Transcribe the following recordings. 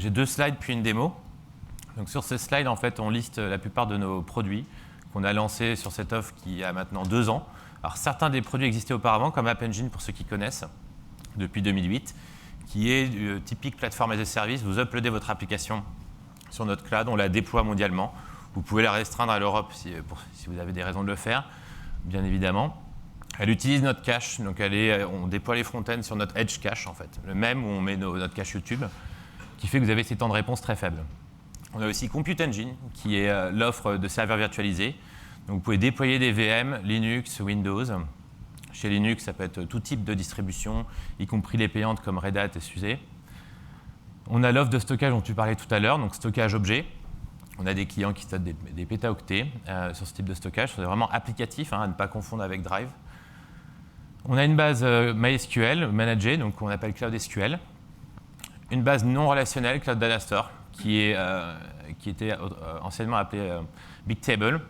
j'ai 2 slides puis une démo. Donc sur ces slides, en fait, on liste la plupart de nos produits qu'on a lancés sur cette offre qui a maintenant 2 ans. Alors certains des produits existaient auparavant, comme App Engine, pour ceux qui connaissent, depuis 2008, qui est typique plateforme as a service. Vous uploadez votre application sur notre cloud, on la déploie mondialement. Vous pouvez la restreindre à l'Europe si vous avez des raisons de le faire, bien évidemment. Elle utilise notre cache, donc on déploie les front-ends sur notre Edge cache, en fait, le même où on met notre cache YouTube, qui fait que vous avez ces temps de réponse très faibles. On a aussi Compute Engine, qui est l'offre de serveurs virtualisés. Donc vous pouvez déployer des VM, Linux, Windows. Chez Linux, ça peut être tout type de distribution, y compris les payantes comme Red Hat et SUSE. On a l'offre de stockage dont tu parlais tout à l'heure, donc stockage objet. On a des clients qui stockent des pétaoctets sur ce type de stockage. C'est vraiment applicatif, à ne pas confondre avec Drive. On a une base MySQL managée, donc on appelle Cloud SQL. Une base non relationnelle, Cloud Data Store, qui était anciennement appelée Bigtable,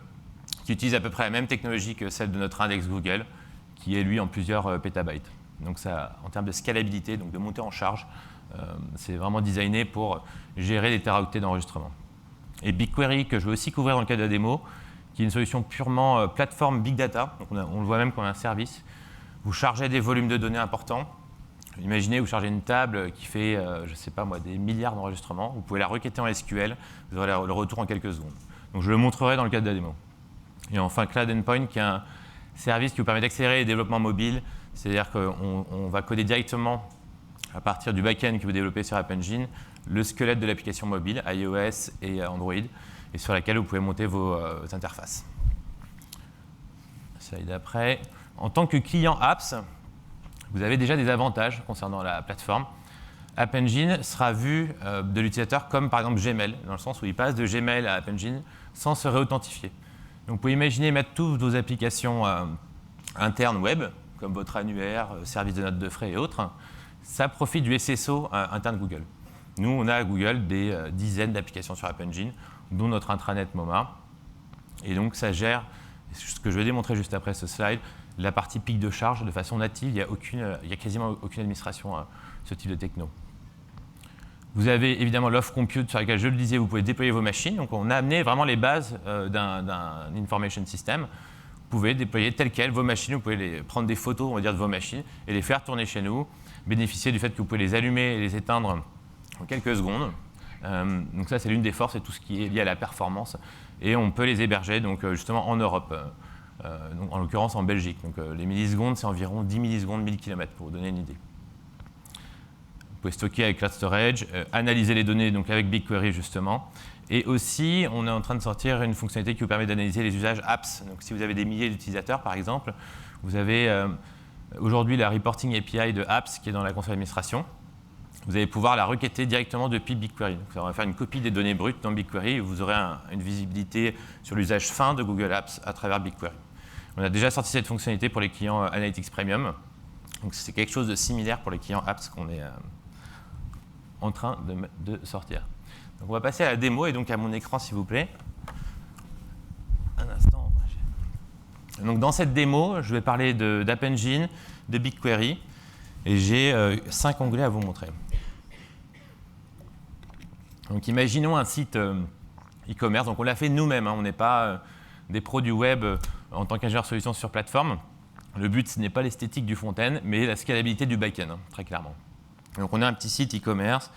qui utilise à peu près la même technologie que celle de notre index Google, qui est lui en plusieurs pétabytes. Donc ça, en termes de scalabilité, donc de montée en charge, c'est vraiment designé pour gérer les teraoctets d'enregistrement. Et BigQuery, que je vais aussi couvrir dans le cadre de la démo, qui est une solution purement plateforme Big Data, donc on le voit même comme un service. Vous chargez des volumes de données importants. Imaginez, vous chargez une table qui fait, je ne sais pas moi, des milliards d'enregistrements. Vous pouvez la requêter en SQL, vous aurez le retour en quelques secondes. Donc je le montrerai dans le cadre de la démo. Et enfin, Cloud Endpoint, qui est un service qui vous permet d'accélérer les développements mobiles. C'est-à-dire qu'on va coder directement, à partir du back-end que vous développez sur App Engine, le squelette de l'application mobile, iOS et Android, et sur laquelle vous pouvez monter vos interfaces. Slide d'après. En tant que client apps, vous avez déjà des avantages concernant la plateforme. App Engine sera vu de l'utilisateur comme par exemple Gmail, dans le sens où il passe de Gmail à App Engine sans se réauthentifier. Donc vous pouvez imaginer mettre toutes vos applications internes web, comme votre annuaire, service de notes de frais et autres. Ça profite du SSO interne Google. Nous, on a à Google des dizaines d'applications sur App Engine, dont notre intranet MoMA. Et donc ça gère, ce que je vais démontrer juste après ce slide, la partie pic de charge de façon native. Il y a quasiment aucune administration à ce type de techno. Vous avez évidemment l'offre compute sur laquelle, je le disais, vous pouvez déployer vos machines. Donc on a amené vraiment les bases d'un information system. Vous pouvez déployer telles quelles vos machines. Vous pouvez prendre des photos, on va dire, de vos machines et les faire tourner chez nous. Bénéficier du fait que vous pouvez les allumer et les éteindre en quelques secondes. Donc ça, c'est l'une des forces et tout ce qui est lié à la performance. Et on peut les héberger donc, justement en Europe. Donc, en l'occurrence en Belgique. Donc, les millisecondes, c'est environ 10 millisecondes, 1000 km, pour vous donner une idée. Vous pouvez stocker avec Cloud Storage, analyser les données donc avec BigQuery justement. Et aussi, on est en train de sortir une fonctionnalité qui vous permet d'analyser les usages apps. Donc, si vous avez des milliers d'utilisateurs, par exemple, vous avez aujourd'hui la Reporting API de apps qui est dans la console d'administration. Vous allez pouvoir la requêter directement depuis BigQuery. Donc, ça va faire une copie des données brutes dans BigQuery et vous aurez une visibilité sur l'usage fin de Google Apps à travers BigQuery. On a déjà sorti cette fonctionnalité pour les clients Analytics Premium. Donc c'est quelque chose de similaire pour les clients apps qu'on est en train de sortir. Donc on va passer à la démo et donc à mon écran s'il vous plaît. Un instant. Donc dans cette démo, je vais parler d'App Engine, de BigQuery et j'ai 5 onglets à vous montrer. Donc imaginons un site e-commerce. Donc on l'a fait nous-mêmes, on n'est pas des pros du web en tant qu'ingénieur solution sur plateforme. Le but, ce n'est pas l'esthétique du front-end, mais la scalabilité du back-end, très clairement. Donc on a un petit site e-commerce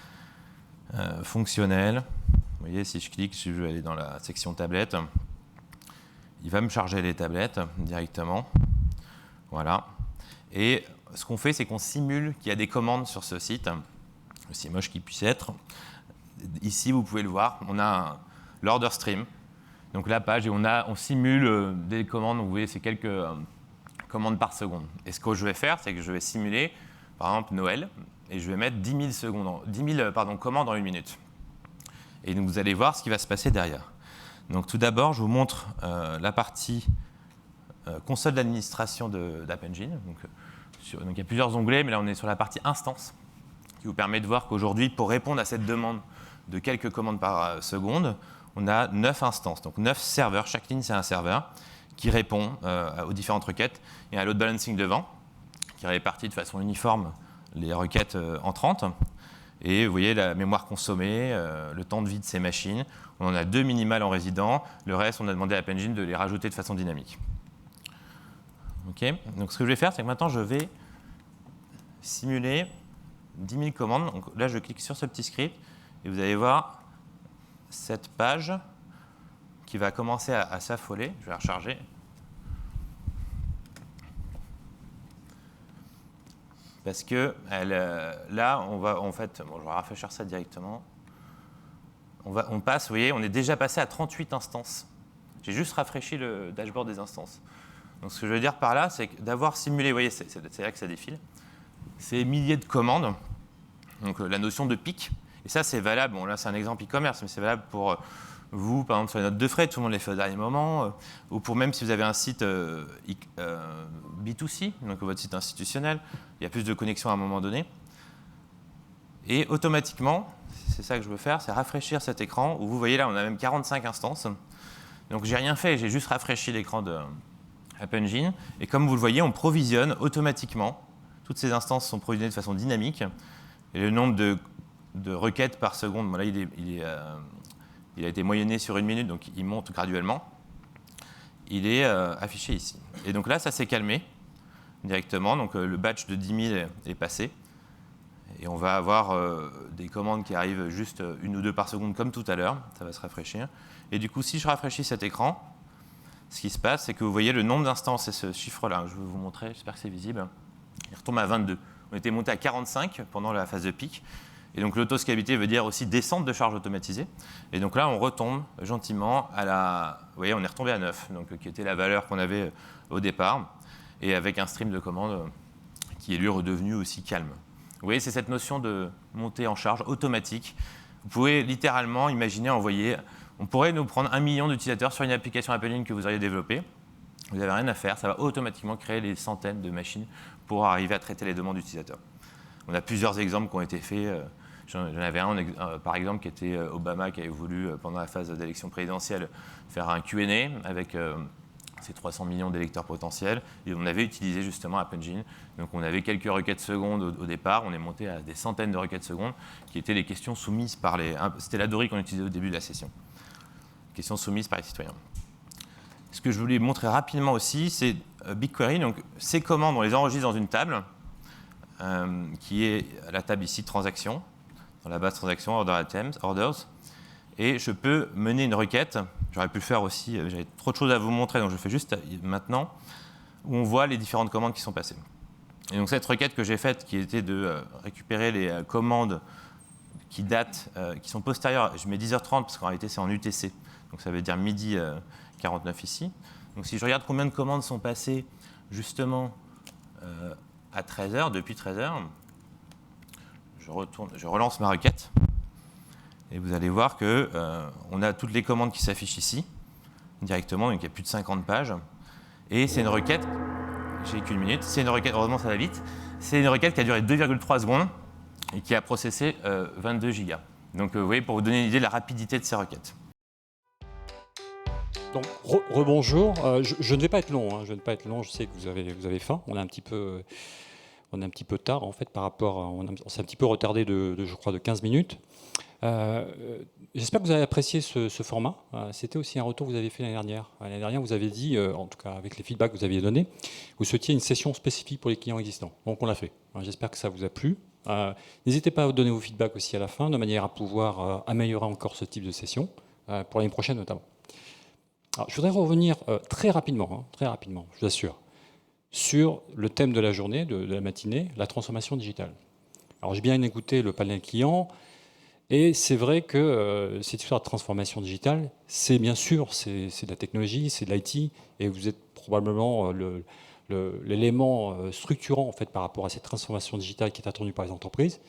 fonctionnel. Vous voyez, si je clique, si je veux aller dans la section tablette, il va me charger les tablettes directement. Voilà. Et ce qu'on fait, c'est qu'on simule qu'il y a des commandes sur ce site, aussi moche qu'il puisse être. Ici, vous pouvez le voir, on a l'order stream. Donc la page, et on simule des commandes, vous voyez, c'est quelques commandes par seconde. Et ce que je vais faire, c'est que je vais simuler, par exemple, Noël, et je vais mettre 10 000 commandes en 1 minute. Et donc vous allez voir ce qui va se passer derrière. Donc tout d'abord, je vous montre la partie console d'administration d'App Engine. Donc il y a plusieurs onglets, mais là on est sur la partie instance, qui vous permet de voir qu'aujourd'hui, pour répondre à cette demande de quelques commandes par seconde, on a 9 instances, donc 9 serveurs. Chaque ligne, c'est un serveur qui répond aux différentes requêtes. Il y a un load balancing devant, qui répartit de façon uniforme les requêtes entrantes. Et vous voyez la mémoire consommée, le temps de vie de ces machines. On en a 2 minimales en résident. Le reste, on a demandé à App Engine de les rajouter de façon dynamique. Okay. Donc ce que je vais faire, c'est que maintenant, je vais simuler 10 000 commandes. Donc là, je clique sur ce petit script et vous allez voir cette page qui va commencer à s'affoler. Je vais la recharger. Parce que là, on va en fait, bon, je vais rafraîchir ça directement. On passe, vous voyez, on est déjà passé à 38 instances. J'ai juste rafraîchi le dashboard des instances. Donc ce que je veux dire par là, c'est d'avoir simulé, vous voyez, c'est là que ça défile, ces milliers de commandes, donc la notion de pic. Et ça, c'est valable, bon là c'est un exemple e-commerce, mais c'est valable pour vous, par exemple sur les notes de frais, tout le monde les fait au dernier moment, ou pour même si vous avez un site B2C, donc votre site institutionnel, il y a plus de connexions à un moment donné. Et automatiquement, c'est ça que je veux faire, c'est rafraîchir cet écran, où vous voyez là, on a même 45 instances. Donc j'ai rien fait, j'ai juste rafraîchi l'écran de App Engine. Et comme vous le voyez, on provisionne automatiquement. Toutes ces instances sont provisionnées de façon dynamique. Et le nombre de requêtes par seconde, bon là, il a été moyenné sur 1 minute, donc il monte graduellement. Il est affiché ici. Et donc là, ça s'est calmé directement. Donc le batch de 10 000 est passé. Et on va avoir des commandes qui arrivent juste 1 ou 2 par seconde, comme tout à l'heure. Ça va se rafraîchir. Et du coup, si je rafraîchis cet écran, ce qui se passe, c'est que vous voyez le nombre d'instances, et ce chiffre-là, je vais vous montrer, j'espère que c'est visible, il retombe à 22. On était monté à 45 pendant la phase de pic. Et donc l'autoscalabilité veut dire aussi descente de charge automatisée. Et donc là, on retombe gentiment à la... Vous voyez, on est retombé à 9, donc, qui était la valeur qu'on avait au départ, et avec un stream de commandes qui est lui redevenu aussi calme. Vous voyez, c'est cette notion de montée en charge automatique. Vous pouvez littéralement imaginer envoyer... On pourrait nous prendre 1 million d'utilisateurs sur une application App Engine que vous auriez développée. Vous n'avez rien à faire, ça va automatiquement créer des centaines de machines pour arriver à traiter les demandes d'utilisateurs. On a plusieurs exemples qui ont été faits. J'en avais un, par exemple, qui était Obama, qui avait voulu, pendant la phase d'élection présidentielle, faire un Q&A avec ces 300 millions d'électeurs potentiels. Et on avait utilisé justement App Engine. Donc on avait quelques requêtes secondes au départ. On est monté à des centaines de requêtes secondes qui étaient les questions soumises par les... C'était la Dory qu'on utilisait au début de la session. Questions soumises par les citoyens. Ce que je voulais montrer rapidement aussi, c'est BigQuery. Donc ces commandes, on les enregistre dans une table qui est la table ici, transactions, dans la base transactions, order items, orders. Et je peux mener une requête. J'aurais pu le faire aussi, j'avais trop de choses à vous montrer, donc je le fais juste maintenant, où on voit les différentes commandes qui sont passées. Et donc cette requête que j'ai faite, qui était de récupérer les commandes qui datent, qui sont postérieures, je mets 10h30 parce qu'en réalité c'est en UTC, donc ça veut dire midi 49 ici. Donc si je regarde combien de commandes sont passées justement à 13h, depuis 13h, je relance ma requête. Et vous allez voir qu'on a toutes les commandes qui s'affichent ici, directement, donc il y a plus de 50 pages. Et c'est une requête, j'ai qu'une minute, c'est une requête, heureusement ça va vite, c'est une requête qui a duré 2,3 secondes et qui a processé 22 gigas. Donc vous voyez, pour vous donner une idée de la rapidité de ces requêtes. Donc, rebonjour, je ne vais pas être long, je ne vais pas être long, je sais que vous avez faim, on est un petit peu tard en fait par rapport, on s'est un petit peu retardé je crois de 15 minutes. J'espère que vous avez apprécié ce format. C'était aussi un retour que vous avez fait l'année dernière. L'année dernière, vous avez dit, en tout cas avec les feedbacks que vous aviez donnés, vous souhaitiez une session spécifique pour les clients existants. Donc on l'a fait. J'espère que ça vous a plu. N'hésitez pas à donner vos feedbacks aussi à la fin, de manière à pouvoir améliorer encore ce type de session, pour l'année prochaine notamment. Alors, je voudrais revenir très rapidement, je vous assure, sur le thème de la journée, de la matinée, la transformation digitale. Alors j'ai bien écouté le panel client. Et c'est vrai que cette histoire de transformation digitale, c'est bien sûr, c'est de la technologie, c'est de l'IT, et vous êtes probablement l'élément structurant en fait, par rapport à cette transformation digitale qui est attendue par les entreprises.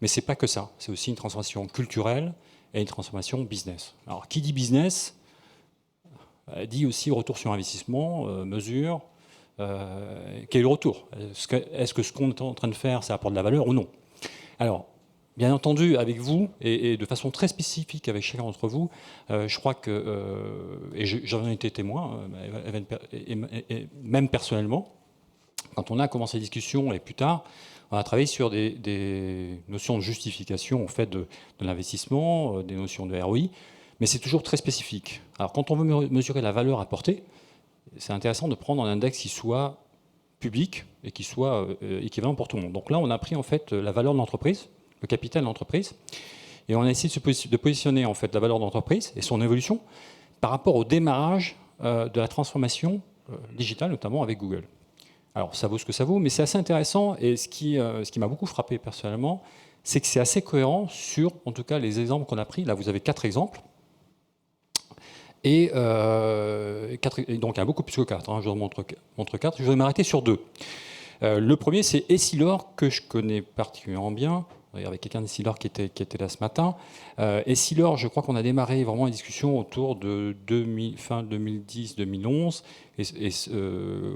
Mais ce n'est pas que ça, c'est aussi une transformation culturelle et une transformation business. Alors qui dit business dit aussi retour sur investissement, mesure, quel est le retour ? Est-ce que ce qu'on est en train de faire, ça apporte de la valeur ou non ? Alors, bien entendu, avec vous, et de façon très spécifique avec chacun d'entre vous, je crois que, et j'en ai été témoin, et même personnellement, quand on a commencé la discussion, et plus tard, On a travaillé sur des notions de justification en fait, de l'investissement, des notions de ROI, mais c'est toujours très spécifique. Alors quand on veut mesurer la valeur apportée, c'est intéressant de prendre un index qui soit public et qui soit équivalent pour tout le monde. Donc là, on a pris en fait la valeur de l'entreprise, le capital de l'entreprise, et on a essayé de positionner en fait la valeur de l'entreprise et son évolution par rapport au démarrage de la transformation digitale, notamment avec Google. Alors ça vaut ce que ça vaut, mais c'est assez intéressant, et ce qui m'a beaucoup frappé personnellement, c'est que c'est assez cohérent sur, en tout cas, les exemples qu'on a pris. Là, vous avez 4 exemples. Et donc il y a beaucoup plus que 4, hein, je vous montre 4. Je vais m'arrêter sur 2. Le premier, c'est Essilor, que je connais particulièrement bien, avec quelqu'un d'Essilor qui était là ce matin. Essilor, je crois qu'on a démarré vraiment une discussion autour de fin 2010-2011,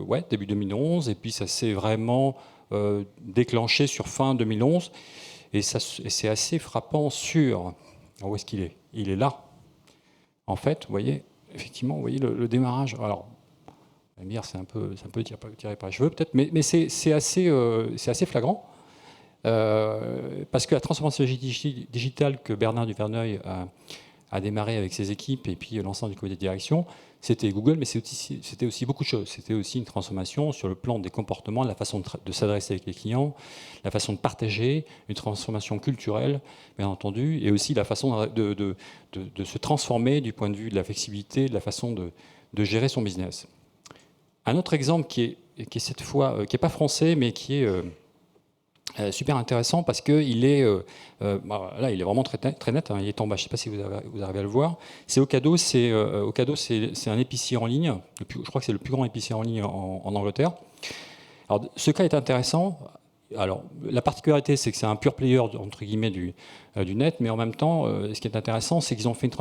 ouais, début 2011, et puis ça s'est vraiment déclenché sur fin 2011, et c'est assez frappant sur... Où est-ce qu'il est ? Il est là. En fait, vous voyez, effectivement, vous voyez le démarrage. Alors, on va me dire, c'est un peu tiré par les cheveux, peut-être, mais c'est assez flagrant. Parce que la transformation digitale que Bernard Duverneuil a démarré avec ses équipes et puis l'ensemble du comité de direction, c'était Google, mais c'était aussi beaucoup de choses. C'était aussi une transformation sur le plan des comportements, la façon de s'adresser avec les clients, la façon de partager, une transformation culturelle, bien entendu, et aussi la façon de se transformer du point de vue de la flexibilité, de la façon de gérer son business. Un autre exemple qui est cette fois, qui n'est pas français, mais qui est super intéressant parce qu'il est, là, il est vraiment très net, hein, il est en bas, je ne sais pas si vous arrivez à le voir. C'est Ocado, c'est un épicier en ligne, je crois que c'est le plus grand épicier en ligne en Angleterre. Alors, ce cas est intéressant. Alors, la particularité, c'est que c'est un pure player, entre guillemets, du net, mais en même temps, ce qui est intéressant, c'est qu'ils ont fait une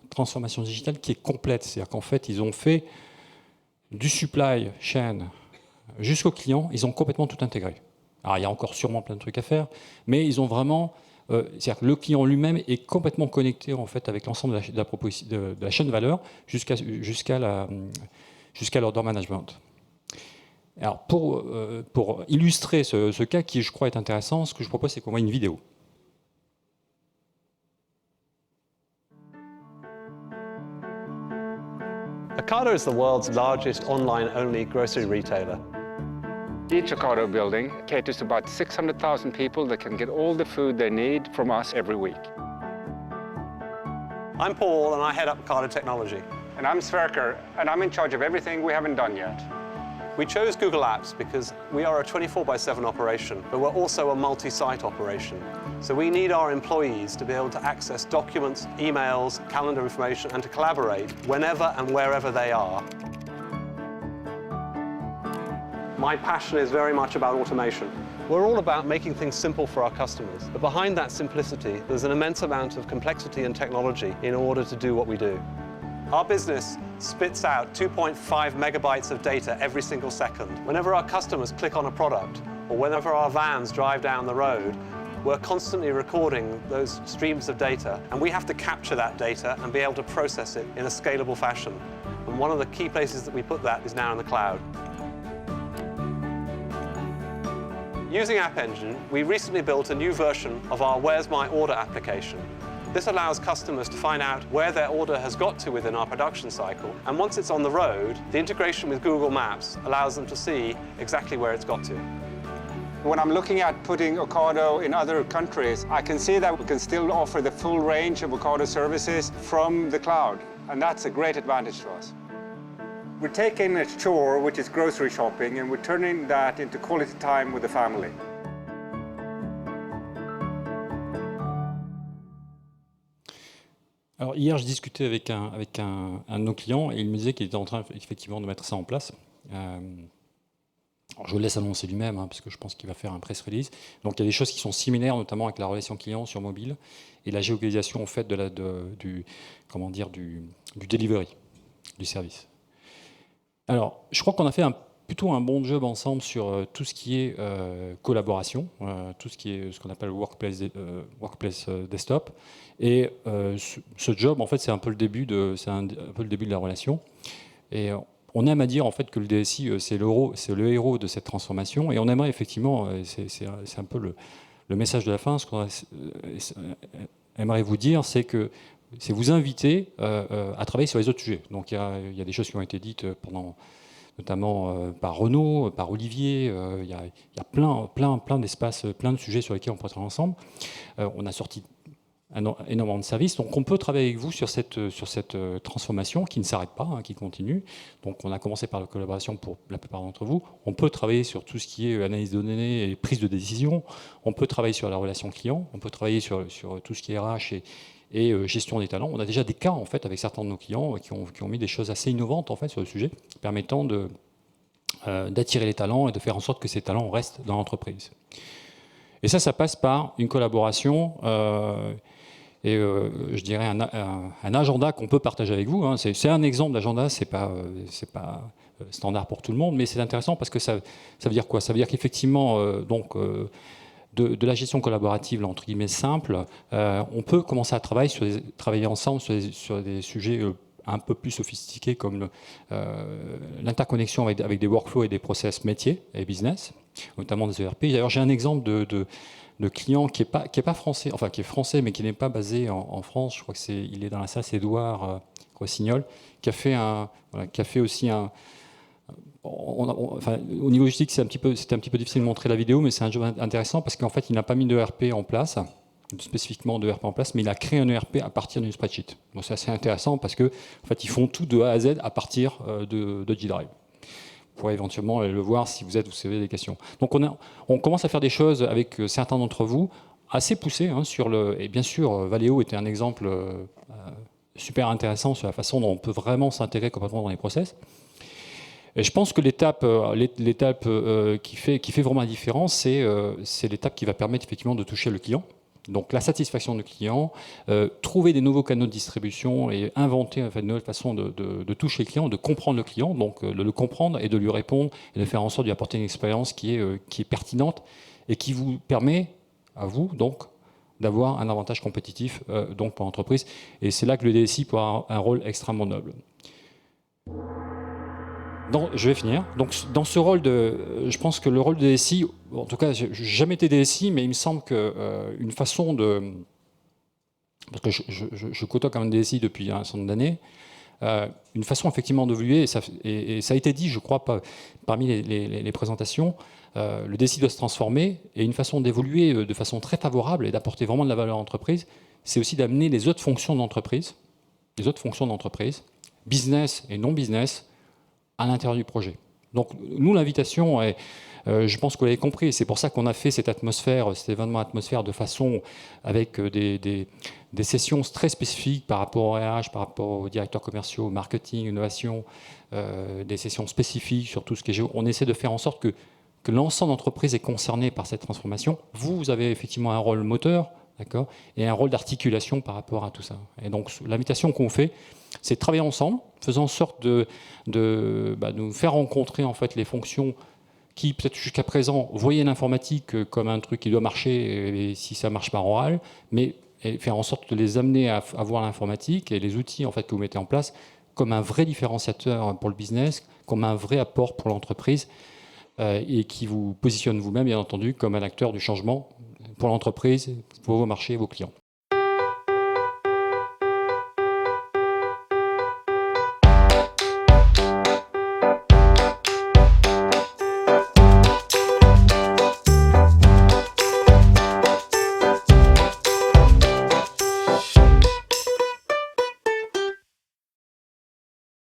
transformation digitale qui est complète. C'est-à-dire qu'en fait, ils ont fait du supply chain jusqu'au client, ils ont complètement tout intégré. Alors, il y a encore sûrement plein de trucs à faire, mais ils ont vraiment... c'est-à-dire que le client lui-même est complètement connecté en fait, avec l'ensemble de la chaîne de valeur jusqu'à l'order management. Alors, pour illustrer ce cas qui, je crois, est intéressant, ce que je propose, c'est qu'on voit une vidéo. Ocado is the world's largest online-only grocery retailer. Each Ocado building caters to about 600,000 people that can get all the food they need from us every week. I'm Paul, and I head up Ocado Technology. And I'm Sverker, and I'm in charge of everything we haven't done yet. We chose Google Apps because we are a 24/7 operation, but we're also a multi-site operation. So we need our employees to be able to access documents, emails, calendar information, and to collaborate whenever and wherever they are. My passion is very much about automation. We're all about making things simple for our customers, but behind that simplicity, there's an immense amount of complexity and technology in order to do what we do. Our business spits out 2.5 megabytes of data every single second. Whenever our customers click on a product, or whenever our vans drive down the road, we're constantly recording those streams of data, and we have to capture that data and be able to process it in a scalable fashion. And one of the key places that we put that is now in the cloud. Using App Engine, we recently built a new version of our Where's My Order application. This allows customers to find out where their order has got to within our production cycle, and once it's on the road, the integration with Google Maps allows them to see exactly where it's got to. When I'm looking at putting Ocado in other countries, I can see that we can still offer the full range of Ocado services from the cloud, and that's a great advantage to us. We're taking a chore, which is grocery shopping, and we're turning that into quality time with the family. Alors hier, je discutais avec un de nos clients et il me disait qu'il était en train effectivement de mettre ça en place. Alors je le laisse annoncer lui-même, parce que je pense qu'il va faire un press release. Donc il y a des choses qui sont similaires, notamment avec la relation client sur mobile et la géolocalisation en fait du delivery, du service. Alors je crois qu'on a fait plutôt un bon job ensemble sur tout ce qui est collaboration, tout ce qui est ce qu'on appelle workplace desktop. Et ce job, en fait, c'est un peu le début de la relation. Et on aime à dire en fait que le DSI c'est le héros de cette transformation, et on aimerait effectivement, c'est un peu le message de la fin, ce qu'on aimerait vous dire, c'est vous inviter à travailler sur les autres sujets. Donc il y a des choses qui ont été dites notamment par Renaud, par Olivier, il y a plein d'espaces, plein de sujets sur lesquels on peut travailler ensemble. On a sorti énormément de services, donc on peut travailler avec vous sur cette transformation qui ne s'arrête pas, hein, qui continue. Donc on a commencé par la collaboration pour la plupart d'entre vous. On peut travailler sur tout ce qui est analyse de données et prise de décision. On peut travailler sur la relation client. On peut travailler sur tout ce qui est RH et gestion des talents. On a déjà des cas en fait avec certains de nos clients qui ont mis des choses assez innovantes en fait sur le sujet, permettant d'attirer les talents et de faire en sorte que ces talents restent dans l'entreprise. Et ça passe par une collaboration et je dirais un agenda qu'on peut partager avec vous. Hein. C'est un exemple d'agenda, c'est pas standard pour tout le monde, mais c'est intéressant parce que ça veut dire quoi? Ça veut dire qu'effectivement, de la gestion collaborative, là, entre guillemets, simple, on peut commencer à travailler ensemble sur des sujets un peu plus sophistiqués comme l'interconnexion avec des workflows et des process métiers et business, notamment des ERP. D'ailleurs, j'ai un exemple de client qui est pas français, enfin qui est français mais qui n'est pas basé en France. Je crois que il est dans la salle, c'est Édouard Rossignol, qui a fait aussi un. Enfin, au niveau logistique, c'était un petit peu difficile de montrer la vidéo, mais c'est un jeu intéressant parce qu'en fait, il n'a pas mis d'ERP en place, spécifiquement d'ERP en place, mais il a créé un ERP à partir d'une spreadsheet. Donc c'est assez intéressant parce que en fait, ils font tout de A à Z à partir de G-Drive. Vous pourrez éventuellement le voir si vous avez des questions. Donc on commence à faire des choses avec certains d'entre vous assez poussées hein, et bien sûr, Valeo était un exemple super intéressant sur la façon dont on peut vraiment s'intégrer complètement dans les process. Et je pense que l'étape qui fait vraiment la différence, c'est l'étape qui va permettre effectivement de toucher le client. Donc la satisfaction du client, trouver des nouveaux canaux de distribution et inventer en fait, de nouvelles façons de toucher le client, de comprendre le client, donc de le comprendre et de lui répondre et de faire en sorte de lui apporter une expérience qui est pertinente et qui vous permet à vous donc d'avoir un avantage compétitif donc pour l'entreprise. Et c'est là que le DSI peut avoir un rôle extrêmement noble. Je vais finir. Donc, dans ce rôle je pense que le rôle de DSI, en tout cas, je n'ai jamais été DSI, mais il me semble qu'une façon de. Parce que je côtoie quand même DSI depuis un certain nombre d'années, une façon effectivement d'évoluer, et ça a été dit, je crois, parmi les présentations, le DSI doit se transformer, et une façon d'évoluer de façon très favorable et d'apporter vraiment de la valeur à l'entreprise, c'est aussi d'amener les autres fonctions d'entreprise, business et non business, à l'intérieur du projet. Donc nous, l'invitation est, je pense que vous l'avez compris, c'est pour ça qu'on a fait cette événement atmosphère de façon avec des sessions très spécifiques par rapport au RH, par rapport aux directeurs commerciaux, marketing, innovation, des sessions spécifiques sur tout ce qui est on essaie de faire en sorte que l'ensemble d'entreprises est concerné par cette transformation. Vous avez effectivement un rôle moteur, d'accord, et un rôle d'articulation par rapport à tout ça. Et donc l'invitation qu'on fait, c'est de travailler ensemble, faisant en sorte de nous faire rencontrer en fait les fonctions qui, peut-être jusqu'à présent, voyaient l'informatique comme un truc qui doit marcher, et si ça marche par oral, mais faire en sorte de les amener à voir l'informatique et les outils en fait, que vous mettez en place comme un vrai différenciateur pour le business, comme un vrai apport pour l'entreprise, et qui vous positionne vous-même, bien entendu, comme un acteur du changement pour l'entreprise, pour vos marchés et vos clients.